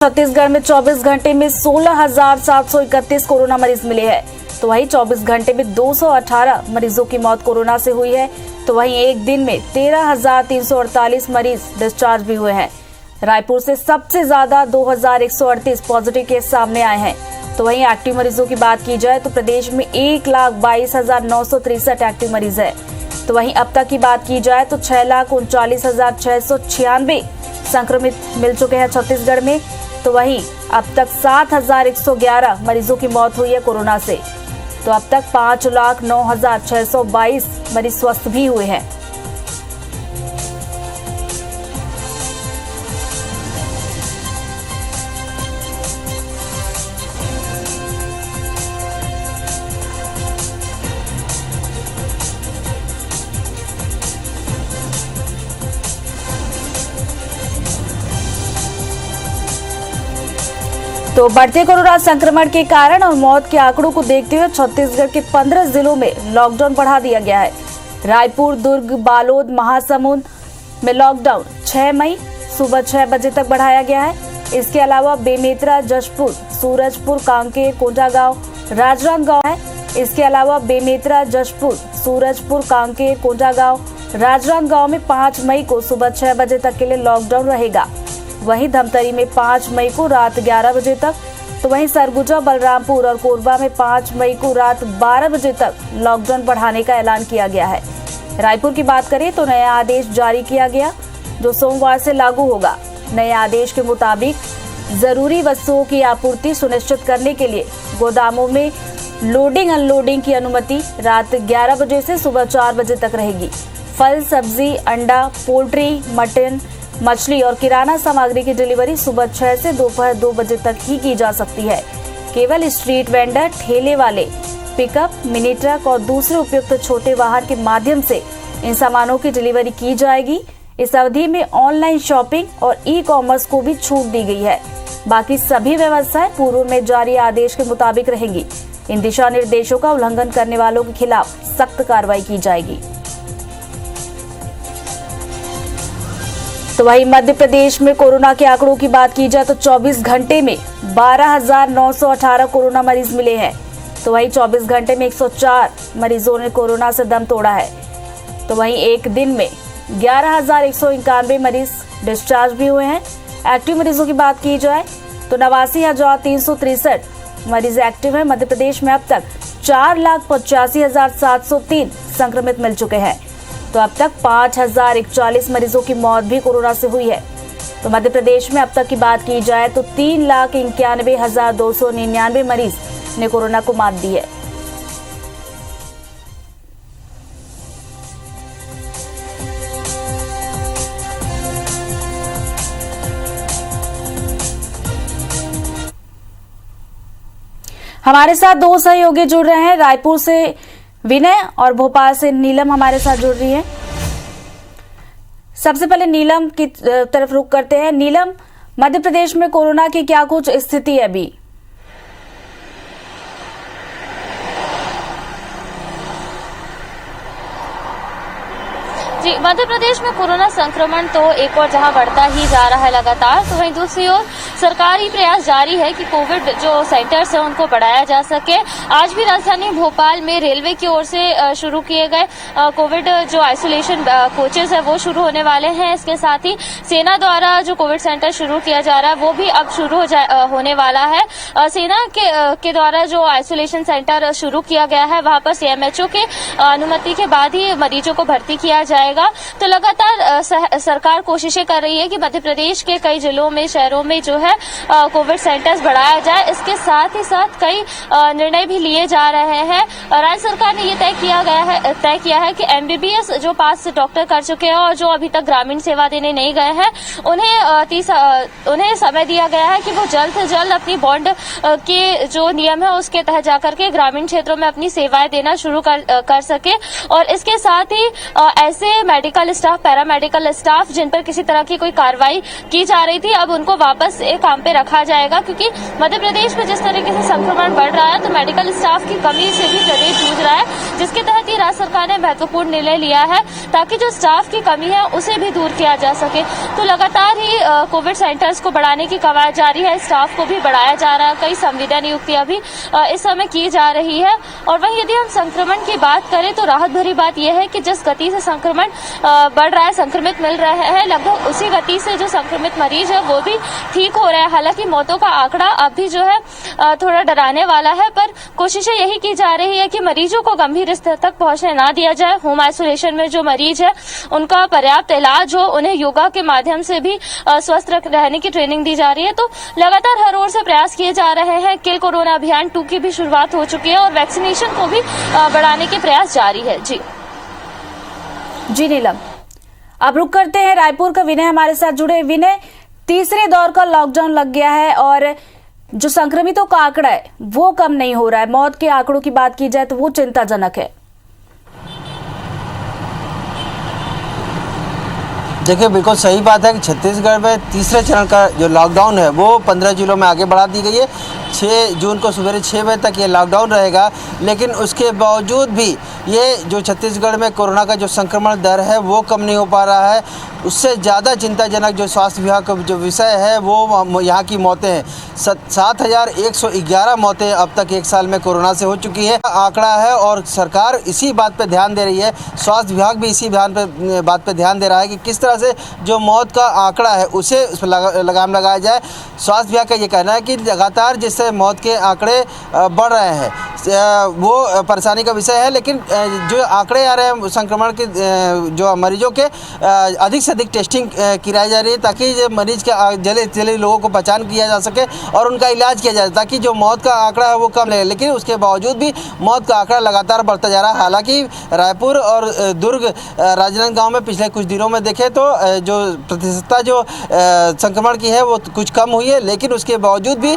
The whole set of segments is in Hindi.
छत्तीसगढ़ में 24 घंटे में 16,731 कोरोना मरीज मिले हैं। तो वहीं 24 घंटे में 218 मरीजों की मौत कोरोना से हुई है। तो वहीं एक दिन में 13,348 मरीज डिस्चार्ज भी हुए हैं। रायपुर से सबसे ज्यादा 2,138 पॉजिटिव केस सामने आए हैं। तो वहीं एक्टिव मरीजों की बात की जाए तो प्रदेश में 1,22,963 एक्टिव मरीज है। तो वहीं अब तक की बात की जाए तो 6,39,696 संक्रमित मिल चुके हैं छत्तीसगढ़ में। तो वहीं अब तक 7,111 मरीजों की मौत हुई है कोरोना से। तो अब तक 5,09,622 मरीज स्वस्थ भी हुए हैं। तो बढ़ते कोरोना संक्रमण के कारण और मौत के आंकड़ों को देखते हुए छत्तीसगढ़ के 15 जिलों में लॉकडाउन बढ़ा दिया गया है। रायपुर, दुर्ग, बालोद, महासमुंद में लॉकडाउन 6 मई सुबह 6 बजे तक बढ़ाया गया है। इसके अलावा बेमेतरा, जशपुर, सूरजपुर, कांकेर, कोंडागांव, राजनांदगांव है। इसके अलावा बेमेतरा, जशपुर, सूरजपुर, कांकेर, कोंडागांव, राजनांदगांव में 5 मई को सुबह 6 बजे तक के लिए लॉकडाउन रहेगा। वहीं धमतरी में 5 मई को रात 11 बजे तक। तो वहीं सरगुजा, बलरामपुर और कोरबा में 5 मई को रात 12 बजे तक लॉकडाउन बढ़ाने का ऐलान किया गया है। रायपुर की बात करें तो नया आदेश जारी किया गया जो सोमवार से लागू होगा। नए आदेश के मुताबिक जरूरी वस्तुओं की आपूर्ति सुनिश्चित करने के लिए गोदामों में लोडिंग अनलोडिंग की अनुमति रात 11 बजे से सुबह 4 बजे तक रहेगी। फल, सब्जी, अंडा, पोल्ट्री, मटन, मछली और किराना सामग्री की डिलीवरी सुबह 6 से दोपहर 2 बजे तक ही की जा सकती है। केवल स्ट्रीट वेंडर, ठेले वाले, पिकअप, मिनी ट्रक और दूसरे उपयुक्त छोटे वाहन के माध्यम से इन सामानों की डिलीवरी की जाएगी। इस अवधि में ऑनलाइन शॉपिंग और ई-कॉमर्स को भी छूट दी गई है। बाकी सभी व्यवस्थाएं पूर्व में जारी आदेश के मुताबिक रहेंगी। इन दिशा निर्देशों का उल्लंघन करने वालों के खिलाफ सख्त कार्रवाई की जाएगी। तो वहीं मध्य प्रदेश में कोरोना के आंकड़ों की बात की जाए तो 24 घंटे में 12,918 कोरोना मरीज मिले हैं। तो वहीं 24 घंटे में 104 मरीजों ने कोरोना से दम तोड़ा है। तो वहीं एक दिन में 11,191 मरीज डिस्चार्ज भी हुए हैं। एक्टिव मरीजों की बात की जाए तो 89,363 मरीज एक्टिव है। मध्य प्रदेश में अब तक 4,85,703 संक्रमित मिल चुके हैं। तो अब तक 5,041 मरीजों की मौत भी कोरोना से हुई है। तो मध्य प्रदेश में अब तक की बात की जाए तो 3,91,299 मरीज ने कोरोना को मात दी है। हमारे साथ 2 सहयोगी जुड़ रहे हैं। रायपुर से विनय और भोपाल से नीलम हमारे साथ जुड़ रही है। सबसे पहले नीलम की तरफ रुख करते हैं। नीलम, मध्य प्रदेश में कोरोना की क्या कुछ स्थिति है अभी? जी, मध्य प्रदेश में कोरोना संक्रमण तो एक और जहां बढ़ता ही जा रहा है लगातार, तो वहीं दूसरी ओर सरकारी प्रयास जारी है कि कोविड जो सेंटर्स हैं उनको बढ़ाया जा सके। आज भी राजधानी भोपाल में रेलवे की ओर से शुरू किए गए कोविड जो आइसोलेशन कोचेस है वो शुरू होने वाले हैं। इसके साथ ही सेना द्वारा जो कोविड सेंटर शुरू किया जा रहा है वो भी अब शुरू होने वाला है। सेना के द्वारा जो आइसोलेशन सेंटर शुरू किया गया है वहां पर सीएमएचओ के अनुमति के बाद ही मरीजों को भर्ती किया जाएगा। तो लगातार सरकार कोशिशें कर रही है कि मध्य प्रदेश के कई जिलों में, शहरों में जो है कोविड सेंटर्स बढ़ाया जाए। इसके साथ ही साथ कई निर्णय भी लिए जा रहे हैं। राज्य सरकार ने ये तय किया है कि एमबीबीएस जो पास डॉक्टर कर चुके हैं और जो अभी तक ग्रामीण सेवा देने नहीं गए हैं उन्हें समय दिया गया है कि वो जल्द से जल्द अपनी बॉन्ड के जो नियम है उसके तहत जाकर के ग्रामीण क्षेत्रों में अपनी सेवाएं देना शुरू कर सके। और इसके साथ ही ऐसे मेडिकल स्टाफ, पैरामेडिकल स्टाफ जिन पर किसी तरह की कोई कार्रवाई की जा रही थी, अब उनको वापस काम पे रखा जाएगा, क्योंकि मध्य प्रदेश में जिस तरीके से संक्रमण बढ़ रहा है तो मेडिकल स्टाफ की कमी से भी प्रदेश जूझ रहा है, जिसके तहत ये राज्य सरकार ने महत्वपूर्ण निर्णय लिया है ताकि जो स्टाफ की कमी है उसे भी दूर किया जा सके। तो लगातार ही कोविड सेंटर्स को बढ़ाने की कवायद जारी है, स्टाफ को भी बढ़ाया जा रहा है, कई संविदा नियुक्तियां भी इस समय की जा रही है। और वहीं यदि हम संक्रमण की बात करें तो राहत भरी बात यह है कि जिस गति से संक्रमण बढ़ रहा है, संक्रमित मिल रहे हैं, लगभग उसी गति से जो संक्रमित मरीज है वो भी ठीक हो रहा है। हालांकि मौतों का आंकड़ा अब भी जो है थोड़ा डराने वाला है, पर कोशिशें यही की जा रही है कि मरीजों को गंभीर स्तर तक पहुंचने ना दिया जाए। होम आइसोलेशन में जो मरीज है उनका पर्याप्त इलाज हो, उन्हें योगा के माध्यम से भी स्वस्थ रहने की ट्रेनिंग दी जा रही है। तो लगातार हर ओर से प्रयास किए जा रहे हैं। किल कोरोना अभियान 2 की भी शुरुआत हो चुकी है और वैक्सीनेशन को भी बढ़ाने के प्रयास जारी है। जी नीलम, अब रुक करते हैं रायपुर का। विनय हमारे साथ जुड़े। विनय, तीसरे दौर का लॉकडाउन लग गया है और जो संक्रमितों का आंकड़ा है वो कम नहीं हो रहा है। मौत के आंकड़ों की बात की जाए तो वो चिंताजनक है। देखिए, बिल्कुल सही बात है कि छत्तीसगढ़ में तीसरे चरण का जो लॉकडाउन है वो 15 जिलों में आगे बढ़ा दी गई है। 6 जून को सुबह 6 बजे तक ये लॉकडाउन रहेगा, लेकिन उसके बावजूद भी ये जो छत्तीसगढ़ में कोरोना का जो संक्रमण दर है वो कम नहीं हो पा रहा है। उससे ज़्यादा चिंताजनक जो स्वास्थ्य विभाग का जो विषय है वो यहाँ की मौतें हैं। 7,111 मौतें अब तक एक साल में कोरोना से हो चुकी है आंकड़ा है, और सरकार इसी बात पे ध्यान दे रही है, स्वास्थ्य विभाग भी इसी बात पे ध्यान दे रहा है कि किस तरह से जो मौत का आंकड़ा है उसे उस पर लगाम लगाया जाए। स्वास्थ्य विभाग का ये कहना है कि लगातार जिससे मौत के आंकड़े बढ़ रहे हैं वो परेशानी का विषय है, लेकिन जो आंकड़े आ रहे हैं संक्रमण के जो मरीजों के अधिक से अधिक टेस्टिंग कराई जा रही है ताकि जो मरीज के जल्द से जल्द लोगों को पहचान किया जा सके और उनका इलाज किया जाए ताकि जो मौत का आंकड़ा है वो कम लगे। लेकिन उसके बावजूद भी मौत का आंकड़ा लगातार बढ़ता जा रहा है। हालांकि रायपुर और दुर्ग राजनांदगांव में पिछले कुछ दिनों में देखें तो जो प्रतिशतता जो संक्रमण की है वो कुछ कम हुई है, लेकिन उसके बावजूद भी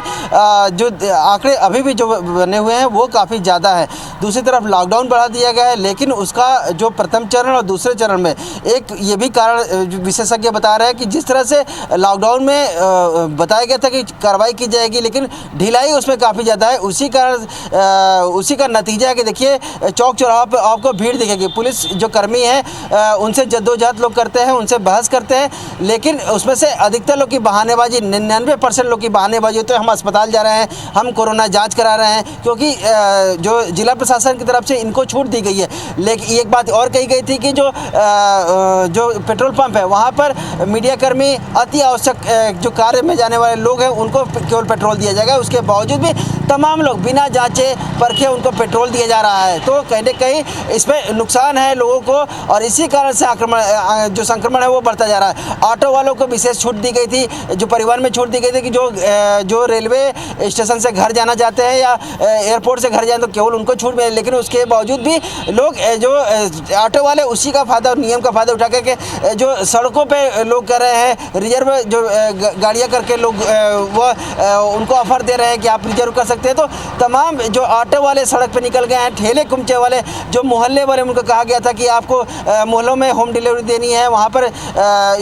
जो आंकड़े अभी भी जो बने हुए हैं वो काफ़ी ज़्यादा है। दूसरी तरफ लॉकडाउन बढ़ा दिया गया है, लेकिन उसका जो प्रथम चरण और दूसरे चरण में एक ये भी कारण विशेषज्ञ बता रहे हैं कि जिस तरह से लॉकडाउन में बताया गया था कि कार्रवाई की जाएगी, लेकिन ढिलाई उसमें काफ़ी ज़्यादा है। उसी का नतीजा है कि देखिए चौक चौराहा पर आपको भीड़ दिखेगी। पुलिस जो कर्मी हैं उनसे जद्दोजहद लोग करते हैं, उनसे बहस करते हैं, लेकिन उसमें से अधिकतर लोग की बहानेबाजी 99% लोग की बहानेबाजी होती है। हम अस्पताल जा रहे हैं, हम कोरोना जाँच करा रहे हैं, क्योंकि जो जिला प्रशासन की तरफ से इनको छूट दी गई है। लेकिन एक बात और कही गई थी कि जो पेट्रोल पंप है वहाँ पर मीडिया कर्मी अति आवश्यक जो कार्य में जाने वाले लोग हैं उनको केवल पेट्रोल दिया जाएगा। उसके बावजूद भी तमाम लोग बिना जांचे परखे उनको पेट्रोल दिया जा रहा है। तो कहीं न कहीं इसमें नुकसान है लोगों को और इसी कारण से जो संक्रमण है वो बढ़ता जा रहा है। ऑटो वालों को विशेष छूट दी गई थी, जो परिवहन में छूट दी गई थी कि जो रेलवे स्टेशन से घर जाना चाहते हैं या एयरपोर्ट से घर जाए तो केवल उनको छूट मिले। लेकिन उसके बावजूद भी लोग जो ऑटो वाले उसी का फ़ायदा और नियम का फ़ायदा उठा करके जो सड़कों पे लोग कर रहे हैं रिजर्व जो गाड़ियाँ करके लोग वो उनको ऑफर दे रहे हैं कि आप रिजर्व कर सकते हैं। तो तमाम जो ऑटो वाले सड़क पे निकल गए हैं, ठेले कुमचे वाले जो मोहल्ले वाले उनको कहा गया था कि आपको मोहल्लों में होम डिलीवरी देनी है वहाँ पर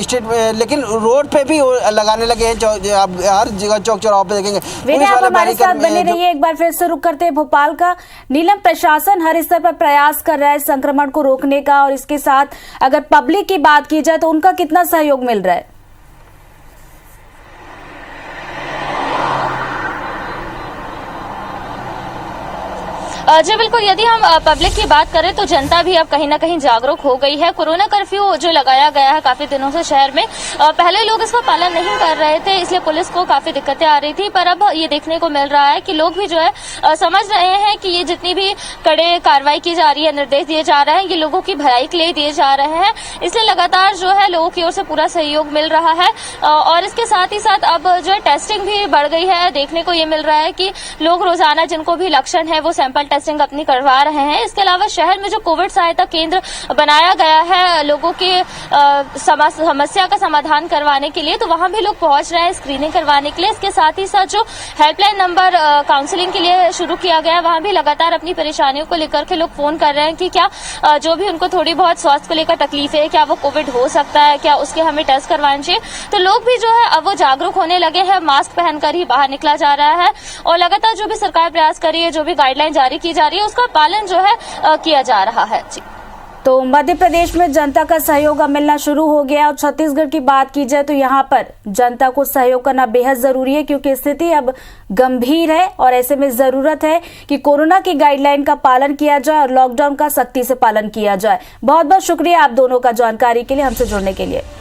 स्ट्रीट में, लेकिन रोड पे भी लगाने लगे हैं। आप हर जगह चौक चौराहों पे देखेंगे। आप हमारे साथ बने रहिए। एक बार फिर से रुक करते हैं भोपाल का। नीलम, प्रशासन हर स्तर पर प्रयास कर रहा है संक्रमण को रोकने का, और इसके साथ अगर पब्लिक की बात की जाए तो उनका कितना सहयोग मिल रहा है? जी बिल्कुल, यदि हम पब्लिक की बात करें तो जनता भी अब कहीं ना कहीं जागरूक हो गई है। कोरोना कर्फ्यू जो लगाया गया है काफी दिनों से शहर में, पहले लोग इसका पालन नहीं कर रहे थे, इसलिए पुलिस को काफी दिक्कतें आ रही थी, पर अब ये देखने को मिल रहा है कि लोग भी जो है समझ रहे हैं कि ये जितनी भी कड़े कार्रवाई की जा रही है, निर्देश दिए जा रहे हैं, ये लोगों की भलाई के लिए दिए जा रहे हैं। इसलिए लगातार जो है लोगों की ओर से पूरा सहयोग मिल रहा है और इसके साथ ही साथ अब जो है टेस्टिंग भी बढ़ गई है। देखने को ये मिल रहा है कि लोग रोजाना जिनको भी लक्षण है वो सैंपल टेस्टिंग टेस्टिंग अपनी करवा रहे हैं। इसके अलावा शहर में जो कोविड सहायता केंद्र बनाया गया है लोगों के समस्या का समाधान करवाने के लिए, तो वहां भी लोग पहुंच रहे हैं स्क्रीनिंग करवाने के लिए। इसके साथ ही साथ जो हेल्पलाइन नंबर काउंसलिंग के लिए शुरू किया गया है, वहां भी लगातार अपनी परेशानियों को लेकर के लोग फोन कर रहे हैं कि क्या जो भी उनको थोड़ी बहुत स्वास्थ्य को लेकर तकलीफ है, क्या वो कोविड हो सकता है, क्या उसके हमें टेस्ट करवाने चाहिए। तो लोग भी जो है अब वो जागरूक होने लगे हैं, मास्क पहनकर ही बाहर निकला जा रहा है और लगातार जो भी सरकार प्रयास कर रही है, जो भी गाइडलाइन जारी की जा रही है, उसका पालन जो है किया जा रहा है। जी। तो मध्य प्रदेश में जनता का सहयोग अब मिलना शुरू हो गया और छत्तीसगढ़ की बात की जाए तो यहाँ पर जनता को सहयोग करना बेहद जरूरी है, क्योंकि स्थिति अब गंभीर है और ऐसे में जरूरत है कि कोरोना की गाइडलाइन का पालन किया जाए और लॉकडाउन का सख्ती से पालन किया जाए। बहुत बहुत शुक्रिया आप दोनों का जानकारी के लिए, हमसे जुड़ने के लिए।